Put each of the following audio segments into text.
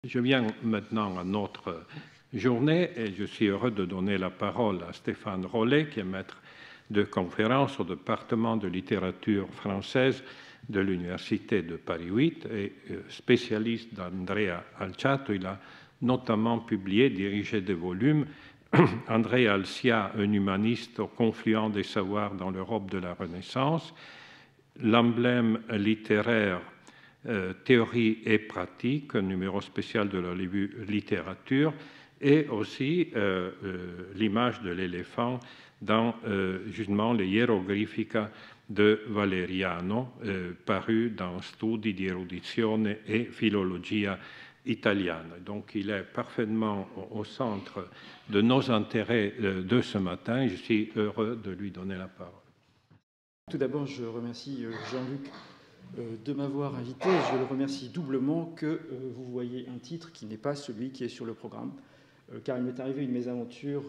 Je viens maintenant à notre journée et je suis heureux de donner la parole à Stéphane Rollet, qui est maître de conférence au département de littérature française de l'Université de Paris 8 et spécialiste d'Andrea Alciato. Il a notamment publié, dirigé des volumes, Andrea Alcia, un humaniste au confluent des savoirs dans l'Europe de la Renaissance, l'emblème littéraire théorie et pratique, un numéro spécial de la revue Littérature, et aussi l'image de l'éléphant dans justement les Hieroglyphica de Valeriano, paru dans Studi di erudizione e filologia italiana. Donc il est parfaitement au centre de nos intérêts de ce matin. Je suis heureux de lui donner la parole. Tout d'abord, je remercie Jean-Luc de m'avoir invité. Je le remercie doublement que vous voyez un titre qui n'est pas celui qui est sur le programme, car il m'est arrivé une mésaventure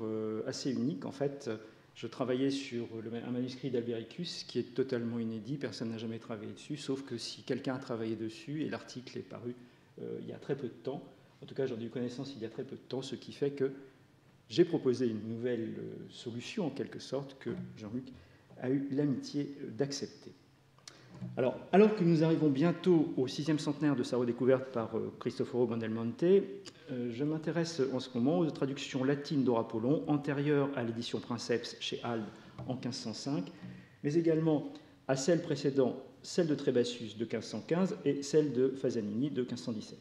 assez unique. En fait, je travaillais sur un manuscrit d'Albericus qui est totalement inédit, personne n'a jamais travaillé dessus, sauf que si quelqu'un a travaillé dessus, et l'article est paru il y a très peu de temps, en tout cas j'en ai eu connaissance il y a très peu de temps, ce qui fait que j'ai proposé une nouvelle solution, en quelque sorte, que Jean-Luc a eu l'amitié d'accepter. Alors que nous arrivons bientôt au 6e centenaire de sa redécouverte par Cristoforo Buondelmonte, je m'intéresse en ce moment aux traductions latines d'Horapollon, antérieures à l'édition Princeps chez Albe en 1505, mais également à celles précédant celle de Trébasius de 1515 et celle de Fasanini de 1517.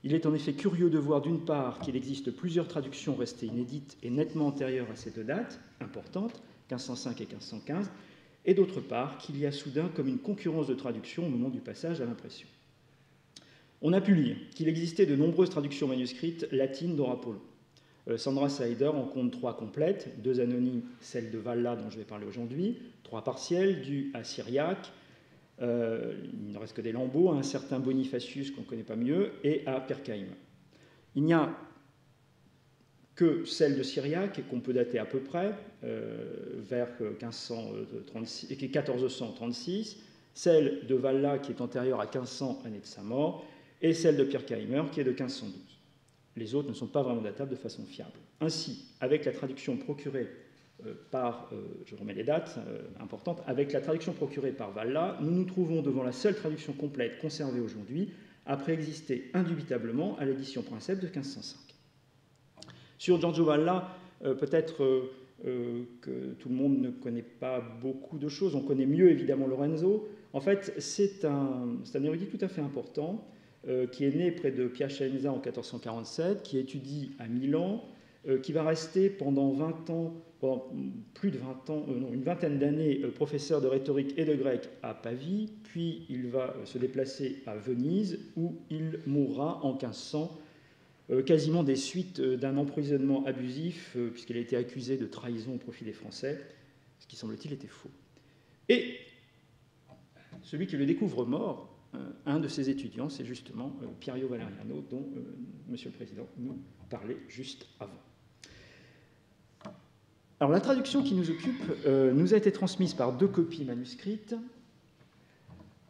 Il est en effet curieux de voir d'une part qu'il existe plusieurs traductions restées inédites et nettement antérieures à ces deux dates importantes, 1505 et 1515, et d'autre part qu'il y a soudain comme une concurrence de traduction au moment du passage à l'impression. On a pu lire qu'il existait de nombreuses traductions manuscrites latines d'Horapollon. Sandra Saider en compte 3 complètes, 2 anonymes, celle de Valla dont je vais parler aujourd'hui, 3 partielles dues à Syriaque, il ne reste que des lambeaux, à un certain Bonifacius qu'on ne connaît pas mieux, et à Percaïm. Il n'y a que celle de Syriaque, qu'on peut dater à peu près, vers 1436, celle de Valla, qui est antérieure à 1500 années de sa mort, et celle de Pirkheimer, qui est de 1512. Les autres ne sont pas vraiment datables de façon fiable. Ainsi, avec la traduction procurée par, je remets les dates importantes, avec la traduction procurée par Valla, nous nous trouvons devant la seule traduction complète conservée aujourd'hui, après exister indubitablement à l'édition Princeps de 1505. Sur Giorgio Valla, peut-être que tout le monde ne connaît pas beaucoup de choses. On connaît mieux évidemment Lorenzo. En fait, c'est un érudit tout à fait important qui est né près de Piacenza en 1447, qui étudie à Milan, qui va rester pendant 20 ans, pendant plus de 20 ans, une vingtaine d'années, professeur de rhétorique et de grec à Pavie, puis il va se déplacer à Venise, où il mourra en 1500, quasiment des suites d'un emprisonnement abusif, puisqu'il a été accusé de trahison au profit des Français, ce qui, semble-t-il, était faux. Et celui qui le découvre mort, un de ses étudiants, c'est justement Piero Valeriano, dont Monsieur le Président nous parlait juste avant. Alors, la traduction qui nous occupe nous a été transmise par 2 copies manuscrites,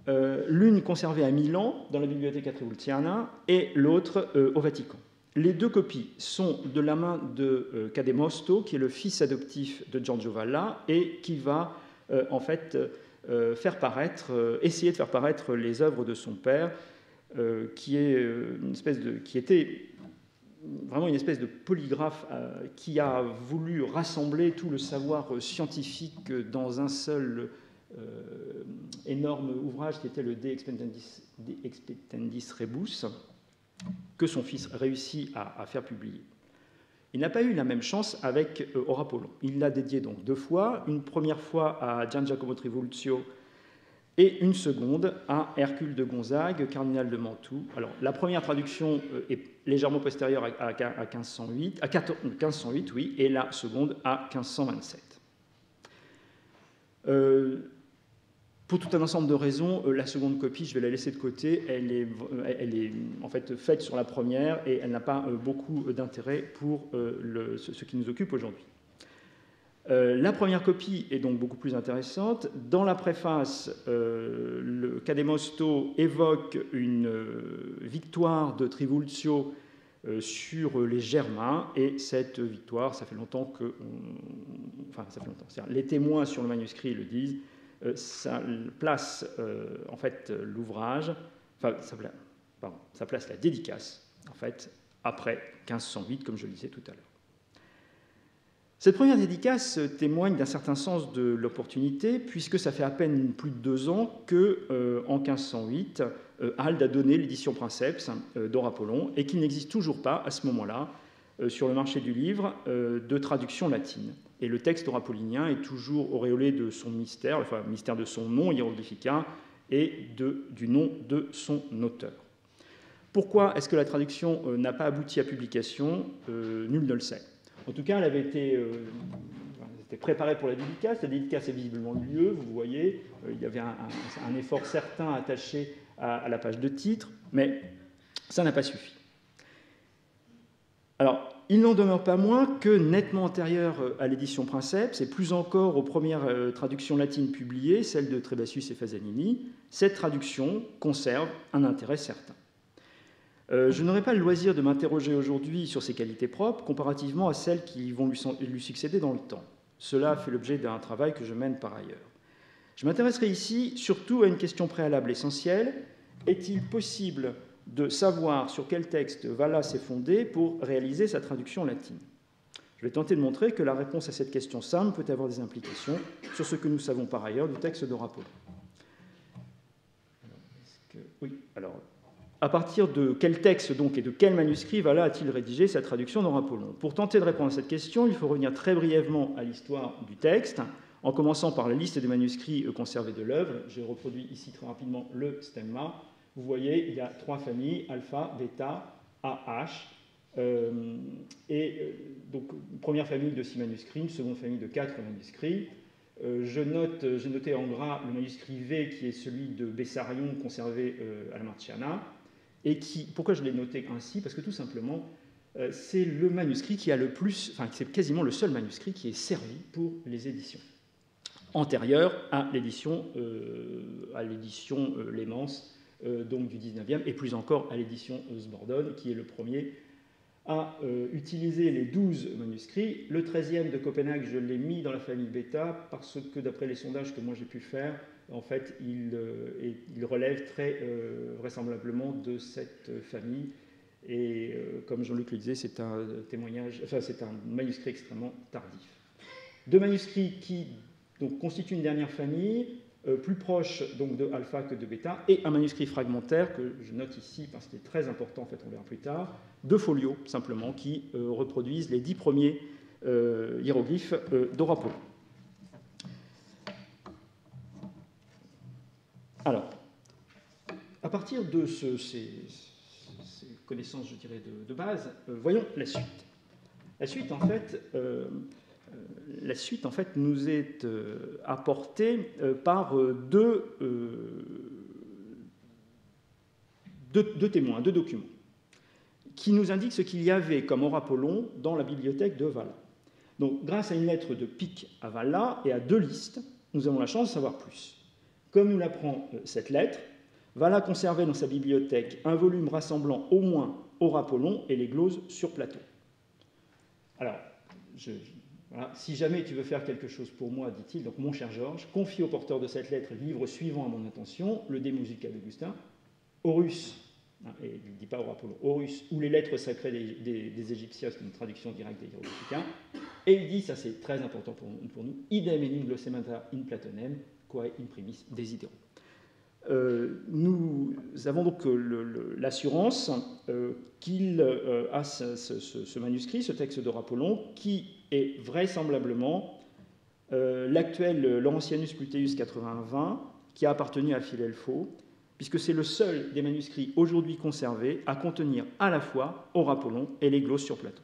l'une conservée à Milan, dans la Bibliothèque Tribultiana, et l'autre au Vatican. Les 2 copies sont de la main de Cademosto, qui est le fils adoptif de Giorgio Valla, et qui va en fait essayer de faire paraître les œuvres de son père, qui était vraiment une espèce de polygraphe qui a voulu rassembler tout le savoir scientifique dans un seul énorme ouvrage qui était le De Expectandis Rebus, que son fils réussit à faire publier. Il n'a pas eu la même chance avec Horapollon. Il l'a dédié donc 2 fois, une première fois à Gian Giacomo Trivulzio et une seconde à Hercule de Gonzague, cardinal de Mantoue. Alors, la première traduction est légèrement postérieure à 1508, oui, et la seconde à 1527. Pour tout un ensemble de raisons, la seconde copie, je vais la laisser de côté, elle est en fait faite sur la première et elle n'a pas beaucoup d'intérêt pour ce qui nous occupe aujourd'hui. La première copie est donc beaucoup plus intéressante. Dans la préface, le Cademosto évoque une victoire de Trivulzio sur les Germains, et cette victoire, ça fait longtemps que... Enfin, ça fait longtemps. Les témoins sur le manuscrit le disent, ça place en fait l'ouvrage, enfin, ça place la dédicace, en fait, après 1508, comme je le disais tout à l'heure. Cette première dédicace témoigne d'un certain sens de l'opportunité, puisque ça fait à peine plus de 2 ans qu'en 1508, Alde a donné l'édition Princeps d'Or-Apollon, et qu'il n'existe toujours pas, à ce moment-là, sur le marché du livre, de traduction latine. Et le texte orapollinien est toujours auréolé de son mystère, enfin, mystère de son nom, Hieroglyphica, et du nom de son auteur. Pourquoi est-ce que la traduction n'a pas abouti à publication? Nul ne le sait. En tout cas, elle avait été préparée pour la dédicace. La dédicace a visiblement eu lieu, vous voyez. Il y avait un effort certain attaché à la page de titre, mais ça n'a pas suffi. Alors, il n'en demeure pas moins que, nettement antérieure à l'édition Princeps, et plus encore aux premières traductions latines publiées, celles de Trebasius et Fasanini, cette traduction conserve un intérêt certain. Je n'aurai pas le loisir de m'interroger aujourd'hui sur ses qualités propres comparativement à celles qui vont lui succéder dans le temps. Cela fait l'objet d'un travail que je mène par ailleurs. Je m'intéresserai ici surtout à une question préalable essentielle. Est-il possible de savoir sur quel texte Valla s'est fondé pour réaliser sa traduction latine? Je vais tenter de montrer que la réponse à cette question simple peut avoir des implications sur ce que nous savons par ailleurs du texte d'Or-Apollon. Oui, alors... À partir de quel texte donc et de quel manuscrit Valla a-t-il rédigé sa traduction d'Or-Apollon? Pour tenter de répondre à cette question, il faut revenir très brièvement à l'histoire du texte, en commençant par la liste des manuscrits conservés de l'œuvre. J'ai reproduit ici très rapidement le stemma. Vous voyez, il y a 3 familles, alpha, bêta, AH. Donc, une première famille de 6 manuscrits, une seconde famille de 4 manuscrits. J'ai noté en gras le manuscrit V, qui est celui de Bessarion, conservé à la Marciana. Et pourquoi je l'ai noté ainsi? Parce que tout simplement, c'est le manuscrit qui a le plus, enfin c'est quasiment le seul manuscrit qui est servi pour les éditions antérieures à l'édition Lehmans, donc du 19e, et plus encore à l'édition Sbordone, qui est le premier à utiliser les 12 manuscrits. Le 13e de Copenhague, je l'ai mis dans la famille bêta, parce que d'après les sondages que moi j'ai pu faire, en fait, il relève très vraisemblablement de cette famille. Et comme Jean-Luc le disait, c'est un manuscrit extrêmement tardif. 2 manuscrits qui donc, constituent une dernière famille, plus proche donc, de alpha que de bêta, et un manuscrit fragmentaire que je note ici parce qu'il est très important, en fait, on verra plus tard, 2 folios simplement qui reproduisent les 10 premiers hiéroglyphes d'Or-Apollon. Alors, à partir de ces connaissances, je dirais, de base, voyons la suite. La suite, en fait, nous est apportée par deux témoins, 2 documents, qui nous indiquent ce qu'il y avait comme Or-Apollon dans la bibliothèque de Valla. Donc, grâce à une lettre de Pic à Valla et à 2 listes, nous avons la chance de savoir plus. Comme nous l'apprend cette lettre, Valla conservait dans sa bibliothèque un volume rassemblant au moins Or-Apollon et les gloses sur Platon. Alors, voilà, si jamais tu veux faire quelque chose pour moi, dit-il, donc mon cher Georges, confie au porteur de cette lettre le livre suivant à mon intention, le De Musica d'Augustin, Horus, et il ne dit pas Or-Apollon, Horus, ou les lettres sacrées des Égyptiens, c'est une traduction directe des hiéroglyphiques, et il dit, ça c'est très important pour nous, idem enim glossemata in Platonem, quae in primis desidero. Nous avons donc l'assurance qu'il a ce manuscrit, ce texte d'Or-Apollon, qui est vraisemblablement l'actuel Laurentianus Pluteus 80-20, qui a appartenu à Philelpho, puisque c'est le seul des manuscrits aujourd'hui conservés à contenir à la fois Or-Apollon et les glosses sur Platon.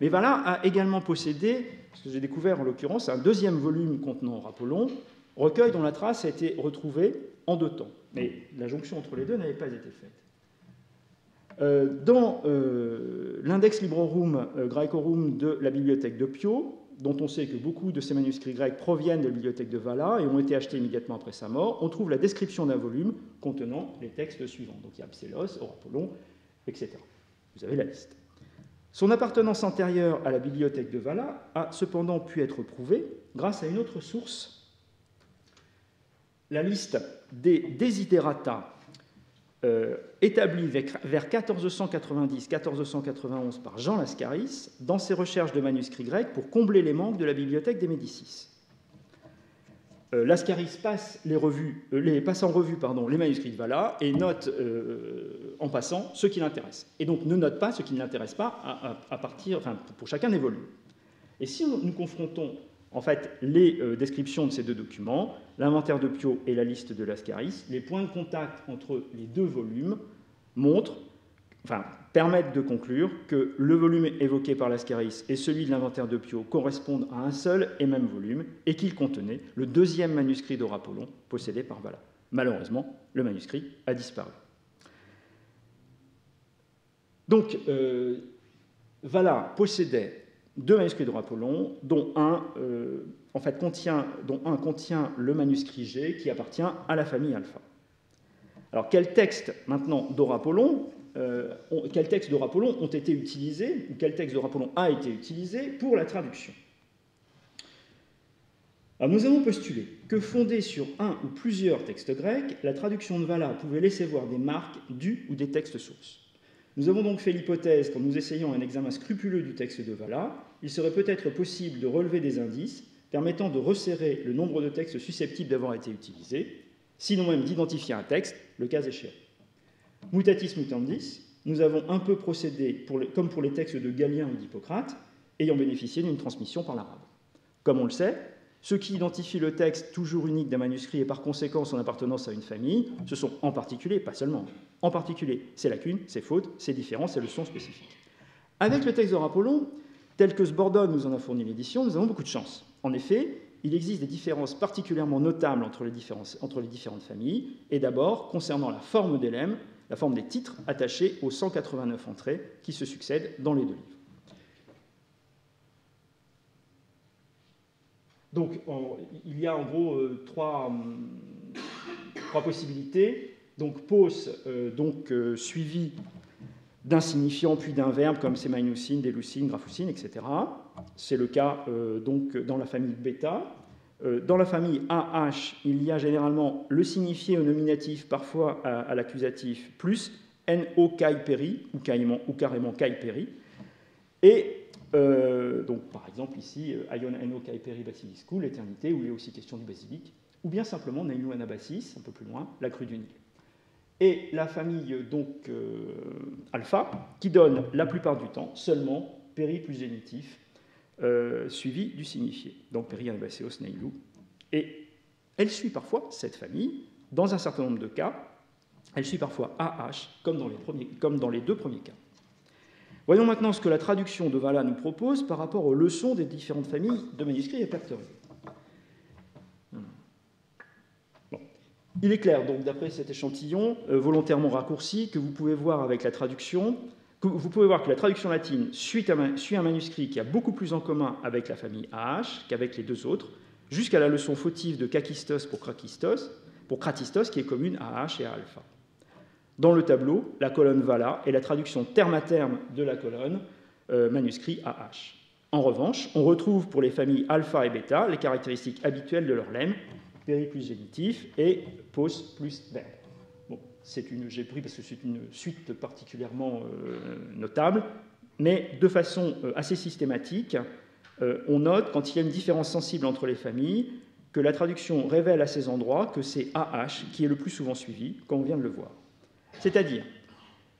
Mais Valla a également possédé, ce que j'ai découvert en l'occurrence, un 2e volume contenant Or-Apollon, recueil dont la trace a été retrouvée en 2 temps. Mais la jonction entre les deux n'avait pas été faite. Dans l'Index Librorum Graecorum de la bibliothèque de Pio, dont on sait que beaucoup de ces manuscrits grecs proviennent de la bibliothèque de Vala et ont été achetés immédiatement après sa mort, on trouve la description d'un volume contenant les textes suivants. Donc il y a Psélos, Orapollon, etc. Vous avez la liste. Son appartenance antérieure à la bibliothèque de Vala a cependant pu être prouvée grâce à une autre source, la liste des desiderata établie vers 1490-1491 par Jean Lascaris dans ses recherches de manuscrits grecs pour combler les manques de la bibliothèque des Médicis. Lascaris passe en revue les manuscrits de Vala et note en passant ce qui l'intéresse. Et donc ne note pas ce qui ne l'intéresse pas pour chacun des volumes. Et si nous confrontons en fait les descriptions de ces deux documents, l'inventaire de Pio et la liste de Lascaris, les points de contact entre les deux volumes permettent de conclure que le volume évoqué par Lascaris et celui de l'inventaire de Pio correspondent à un seul et même volume et qu'ils contenaient le deuxième manuscrit d'Orapollon possédé par Vala. Malheureusement, le manuscrit a disparu. Donc, Vala possédait deux manuscrits d'Orapollon, dont un contient le manuscrit G qui appartient à la famille alpha. Alors, quels textes maintenant d'Orapollon ont été utilisés, ou quel texte d'Orapollon a été utilisé pour la traduction? Alors, nous avons postulé que, fondée sur un ou plusieurs textes grecs, la traduction de Vala pouvait laisser voir des marques du ou des textes sources. Nous avons donc fait l'hypothèse, qu'en nous essayant un examen scrupuleux du texte de Vala, il serait peut-être possible de relever des indices permettant de resserrer le nombre de textes susceptibles d'avoir été utilisés, sinon même d'identifier un texte, le cas échéant. Mutatis mutandis, nous avons un peu procédé, comme pour les textes de Galien ou d'Hippocrate, ayant bénéficié d'une transmission par l'arabe. Comme on le sait, ceux qui identifient le texte toujours unique d'un manuscrit et par conséquent son appartenance à une famille, ce sont en particulier, pas seulement, en particulier ses lacunes, ses fautes, ses différences, ses leçons spécifiques. Avec le texte d'Orapollon, tel que Sbordone nous en a fourni l'édition, nous avons beaucoup de chance. En effet, il existe des différences particulièrement notables entre les différentes familles, et d'abord concernant la forme des lemmes, la forme des titres attachés aux 189 entrées qui se succèdent dans les deux livres. Donc, il y a en gros trois possibilités. Donc, pos, suivi d'un signifiant puis d'un verbe comme sémaïnoucine, déleucine, graphoucine, etc. C'est le cas dans la famille bêta. Dans la famille AH, il y a généralement le signifié au nominatif, parfois à l'accusatif, plus no kai peri, ou carrément kai peri. Et donc, par exemple, ici, aion no kai peri basiliscou, l'éternité, où il est aussi question du basilic, ou bien simplement nainu anabasis, un peu plus loin, la crue du Nil. Et la famille alpha, qui donne la plupart du temps seulement péri plus génitif, suivi du signifié. Donc péri anabaseos nailou. Et elle suit parfois cette famille, dans un certain nombre de cas, elle suit parfois AH, comme dans les deux premiers cas. Voyons maintenant ce que la traduction de Vala nous propose par rapport aux leçons des différentes familles de manuscrits répertoriés. Il est clair, donc, d'après cet échantillon volontairement raccourci, que vous pouvez voir avec la traduction, que la traduction latine suit un manuscrit qui a beaucoup plus en commun avec la famille AH qu'avec les deux autres, jusqu'à la leçon fautive de Kakistos pour Kratistos, qui est commune à AH et à alpha. Dans le tableau, la colonne Vala est la traduction terme à terme de la colonne manuscrit AH. En revanche, on retrouve pour les familles alpha et bêta les caractéristiques habituelles de leur lemme, péri plus génitif et pos plus verbe. Bon, j'ai pris parce que c'est une suite particulièrement notable, mais de façon assez systématique, on note, quand il y a une différence sensible entre les familles, que la traduction révèle à ces endroits que c'est AH qui est le plus souvent suivi, comme on vient de le voir. C'est-à-dire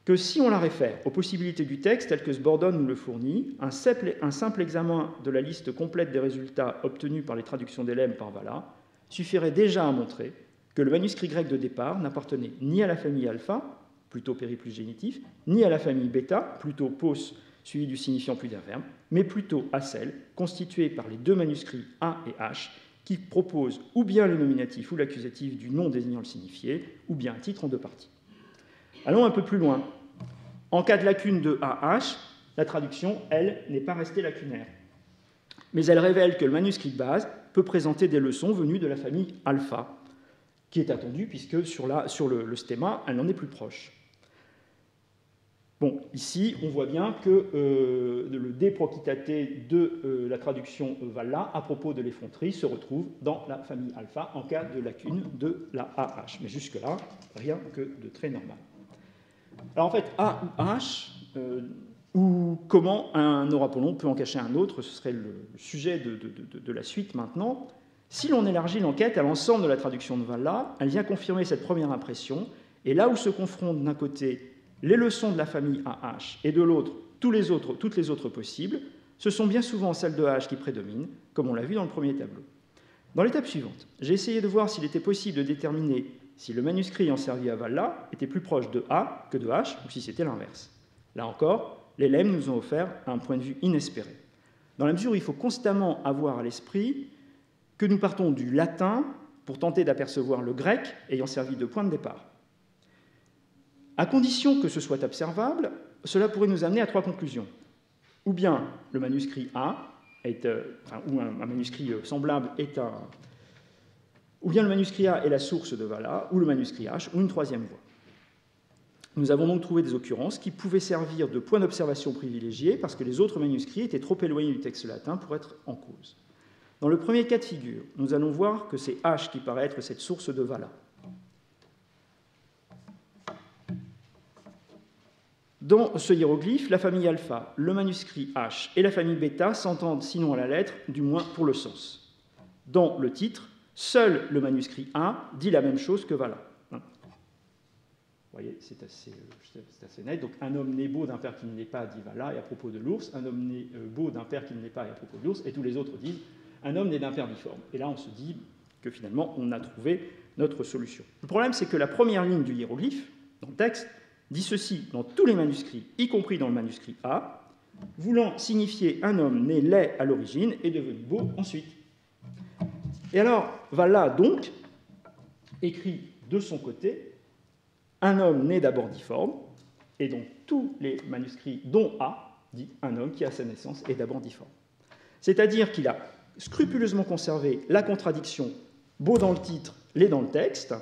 que si on la réfère aux possibilités du texte tel que Sbordone nous le fournit, un simple examen de la liste complète des résultats obtenus par les traductions des lemmes par Vala suffirait déjà à montrer que le manuscrit grec de départ n'appartenait ni à la famille alpha, plutôt péri plus génitif, ni à la famille bêta, plutôt pos suivi du signifiant plus d'un verbe, mais plutôt à celle constituée par les deux manuscrits A et H qui proposent ou bien le nominatif ou l'accusatif du nom désignant le signifié, ou bien un titre en deux parties. Allons un peu plus loin. En cas de lacune de AH, la traduction, elle, n'est pas restée lacunaire. mais elle révèle que le manuscrit de base peut présenter des leçons venues de la famille alpha, qui est attendue puisque sur le stemma, elle en est plus proche. Bon, ici, on voit bien que le de proquitate de la traduction Valla à propos de l'effronterie se retrouve dans la famille alpha en cas de lacune de la AH. Mais jusque-là, rien que de très normal. Alors en fait, A ou H, ou comment un aurapollon peut en cacher un autre, ce serait le sujet de la suite maintenant. Si l'on élargit l'enquête à l'ensemble de la traduction de Valla, elle vient confirmer cette première impression, et là où se confrontent d'un côté les leçons de la famille AH et de l'autre toutes les autres possibles, ce sont bien souvent celles de H qui prédominent, comme on l'a vu dans le premier tableau. Dans l'étape suivante, j'ai essayé de voir s'il était possible de déterminer si le manuscrit ayant servi à Valla était plus proche de A que de H, ou si c'était l'inverse. Là encore, les lemmes nous ont offert un point de vue inespéré. Dans la mesure où il faut constamment avoir à l'esprit que nous partons du latin pour tenter d'apercevoir le grec ayant servi de point de départ. À condition que ce soit observable, cela pourrait nous amener à trois conclusions. Ou bien le manuscrit A ou un manuscrit semblable ou bien le manuscrit A est la source de Valla, ou le manuscrit H, ou une troisième voie. Nous avons donc trouvé des occurrences qui pouvaient servir de point d'observation privilégié parce que les autres manuscrits étaient trop éloignés du texte latin pour être en cause. Dans le premier cas de figure, nous allons voir que c'est H qui paraît être cette source de Valla. Dans ce hiéroglyphe, la famille alpha, le manuscrit H et la famille bêta s'entendent sinon à la lettre, du moins pour le sens. Dans le titre, seul le manuscrit A dit la même chose que Valla. Vous voyez, c'est assez net. Donc, un homme né beau d'un père qui ne l'est pas dit Valla, et à propos de l'ours, un homme né beau d'un père qui ne l'est pas, et à propos de l'ours, et tous les autres disent un homme né d'un père difforme. Et là, on se dit que finalement, on a trouvé notre solution. Le problème, c'est que la première ligne du hiéroglyphe, dans le texte, dit ceci dans tous les manuscrits, y compris dans le manuscrit A, voulant signifier un homme né laid à l'origine et devenu beau ensuite. Et alors, Valla, donc, écrit de son côté un homme né d'abord difforme, et donc tous les manuscrits, dont A, dit un homme qui à sa naissance est d'abord difforme. C'est-à-dire qu'il a scrupuleusement conservé la contradiction beau dans le titre, laid dans le texte,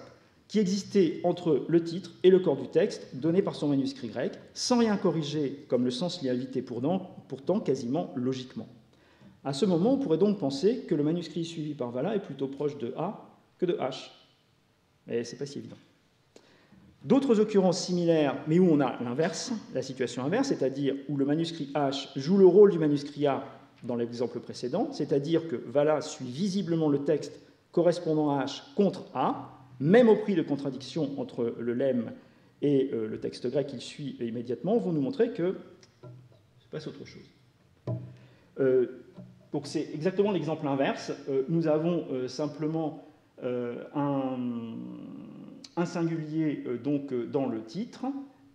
qui existait entre le titre et le corps du texte donné par son manuscrit grec, sans rien corriger, comme le sens l'y invitait pourtant quasiment logiquement. À ce moment, on pourrait donc penser que le manuscrit suivi par Valla est plutôt proche de A que de H. Mais ce n'est pas si évident. D'autres occurrences similaires, mais où on a l'inverse, la situation inverse, c'est-à-dire où le manuscrit H joue le rôle du manuscrit A dans l'exemple précédent, c'est-à-dire que Valla suit visiblement le texte correspondant à H contre A, même au prix de contradiction entre le lemme et le texte grec qu'il suit immédiatement, vont nous montrer que se passe autre chose. Donc c'est exactement l'exemple inverse. Nous avons simplement un singulier donc, dans le titre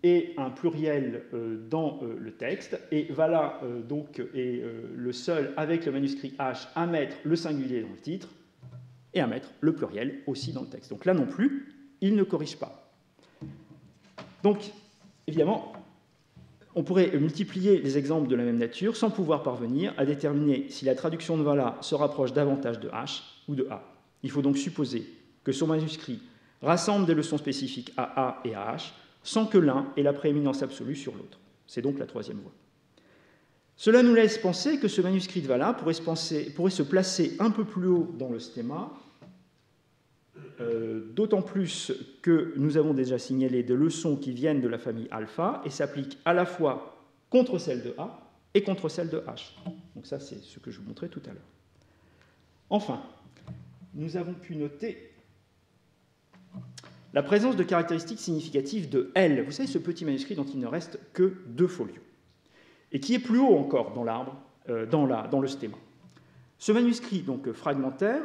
et un pluriel dans le texte. Et Valla donc, est le seul avec le manuscrit H à mettre le singulier dans le titre et à mettre le pluriel aussi dans le texte. Donc là non plus, il ne corrige pas. Donc, évidemment, on pourrait multiplier les exemples de la même nature sans pouvoir parvenir à déterminer si la traduction de Valla se rapproche davantage de H ou de A. Il faut donc supposer que son manuscrit rassemble des leçons spécifiques à A et à H sans que l'un ait la prééminence absolue sur l'autre. C'est donc la troisième voie. Cela nous laisse penser que ce manuscrit de Valla pourrait se placer un peu plus haut dans le stemma, d'autant plus que nous avons déjà signalé des leçons qui viennent de la famille alpha et s'appliquent à la fois contre celle de A et contre celle de H. Donc ça, c'est ce que je vous montrais tout à l'heure. Enfin, nous avons pu noter la présence de caractéristiques significatives de L. Vous savez, ce petit manuscrit dont il ne reste que 2 folios, et qui est plus haut encore dans l'arbre, dans le stemma. Ce manuscrit, donc fragmentaire,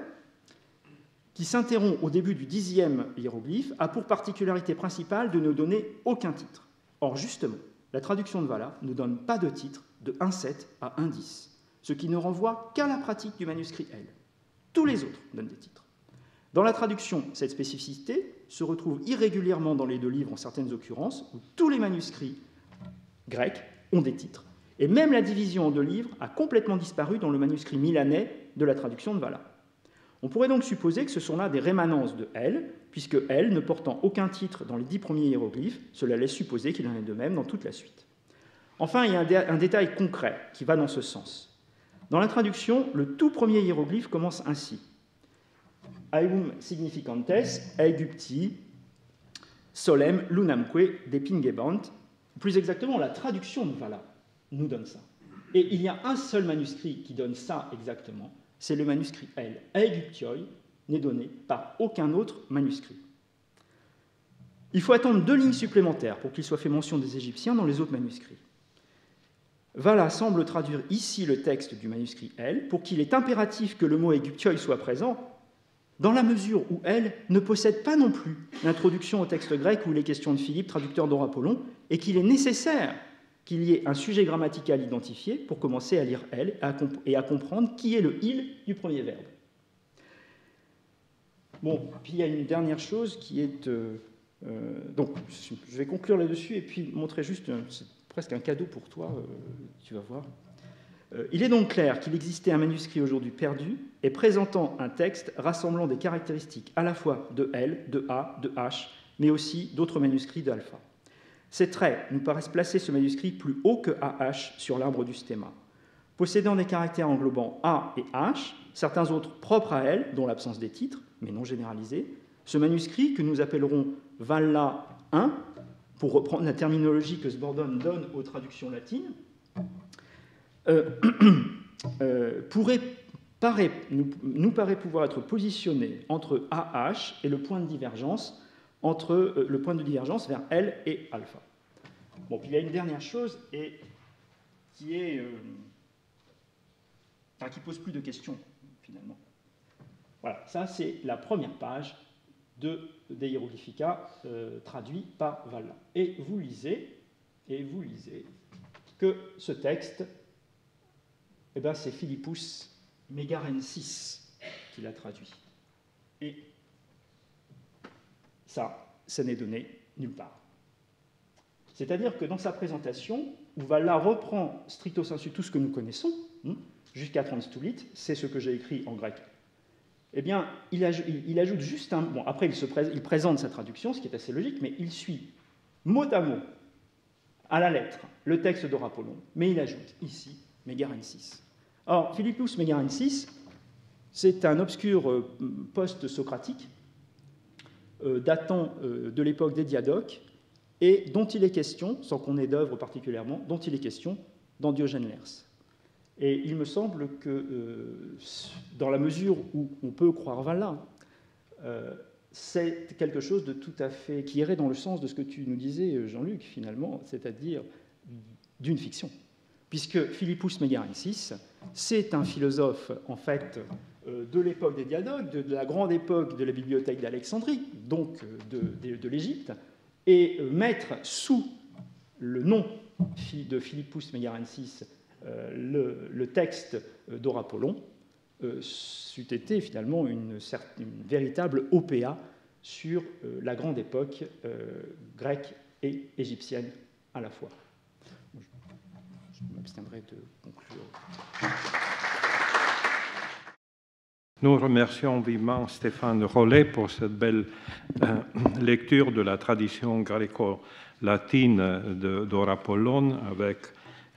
qui s'interrompt au début du 10e hiéroglyphe, a pour particularité principale de ne donner aucun titre. Or, justement, la traduction de Valla ne donne pas de titre de 1,7 à 1,10, ce qui ne renvoie qu'à la pratique du manuscrit L. Tous les autres donnent des titres. Dans la traduction, cette spécificité se retrouve irrégulièrement dans les 2 livres en certaines occurrences, où tous les manuscrits grecs ont des titres, Et même la division en 2 livres a complètement disparu dans le manuscrit milanais de la traduction de Valla. On pourrait donc supposer que ce sont là des rémanences de L, puisque L, ne portant aucun titre dans les 10 premiers hiéroglyphes, cela laisse supposer qu'il en est de même dans toute la suite. Enfin, il y a un détail concret qui va dans ce sens. Dans la traduction, le tout premier hiéroglyphe commence ainsi. Aeum significantes Aegypti solem lunamque depingebant. Plus exactement, la traduction de Valla nous donne ça. Et il y a un seul manuscrit qui donne ça exactement, c'est le manuscrit L. Aegyptioi n'est donné par aucun autre manuscrit. Il faut attendre 2 lignes supplémentaires pour qu'il soit fait mention des Égyptiens dans les autres manuscrits. Valla semble traduire ici le texte du manuscrit L pour qu'il est impératif que le mot Aegyptioi soit présent, dans la mesure où L ne possède pas non plus l'introduction au texte grec où il est question de Philippe, traducteur d'Or-Apollon, et qu'il est nécessaire qu'il y ait un sujet grammatical identifié pour commencer à lire L et à comprendre qui est le il du premier verbe. Bon, puis il y a une dernière chose qui est... donc, je vais conclure là-dessus et puis montrer juste... c'est presque un cadeau pour toi, tu vas voir. Il est donc clair qu'il existait un manuscrit aujourd'hui perdu et présentant un texte rassemblant des caractéristiques à la fois de L, de A, de H, mais aussi d'autres manuscrits d'alpha. Ces traits nous paraissent placer ce manuscrit plus haut que AH sur l'arbre du stemma. Possédant des caractères englobant A et H, certains autres propres à L, dont l'absence des titres, mais non généralisés, ce manuscrit, que nous appellerons Valla 1, pour reprendre la terminologie que Sbordone donne aux traductions latines, nous paraît pouvoir être positionné entre AH et le point de divergence, vers L et alpha. Bon, puis il y a une dernière chose et qui est, qui pose plus de questions finalement. Voilà, ça c'est la première page des Hieroglyphica traduits par Valla. Et vous lisez que ce texte, eh ben, c'est Philippus Megarensis qui l'a traduit. Et ça n'est donné nulle part. C'est-à-dire que dans sa présentation, où Valla reprend stricto sensu tout ce que nous connaissons, jusqu'à Transtulit, c'est ce que j'ai écrit en grec, eh bien, il ajoute juste un... Bon, après, il présente sa traduction, ce qui est assez logique, mais il suit mot à mot, à la lettre, le texte d'Or-Apollon, mais il ajoute ici Megarensis. Or, Philippus Megarensis, c'est un obscur post-socratique datant de l'époque des Diadoques et dont il est question, sans qu'on ait d'œuvre particulièrement, dont il est question dans Diogène Laërce. Et il me semble que, dans la mesure où on peut croire Valla, c'est quelque chose de tout à fait... qui irait dans le sens de ce que tu nous disais, Jean-Luc, finalement, c'est-à-dire d'une fiction. Puisque Philippus Megarensis, c'est un philosophe, en fait, de l'époque des Diadoques, de la grande époque de la bibliothèque d'Alexandrie, donc de l'Égypte, et mettre sous le nom de Philippus Megarensis le texte d'Or-Apollon, c'eût été finalement une véritable OPA sur la grande époque grecque et égyptienne à la fois. Je m'abstiendrai de conclure. Nous remercions vivement Stéphane Rollet pour cette belle lecture de la tradition gréco-latine d'Or-Apollon, avec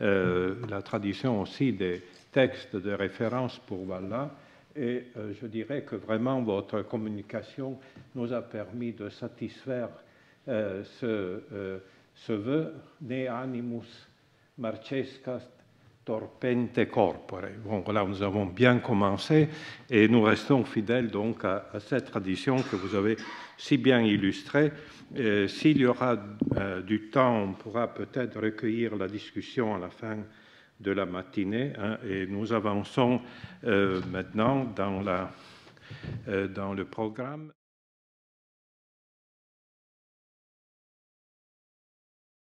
la tradition aussi des textes de référence pour Valla. Et je dirais que vraiment votre communication nous a permis de satisfaire ce vœu ne animus marcescas torpente corpore. Bon, voilà, nous avons bien commencé et nous restons fidèles donc à cette tradition que vous avez si bien illustrée. S'il y aura du temps, on pourra peut-être recueillir la discussion à la fin de la matinée, et nous avançons maintenant dans le programme.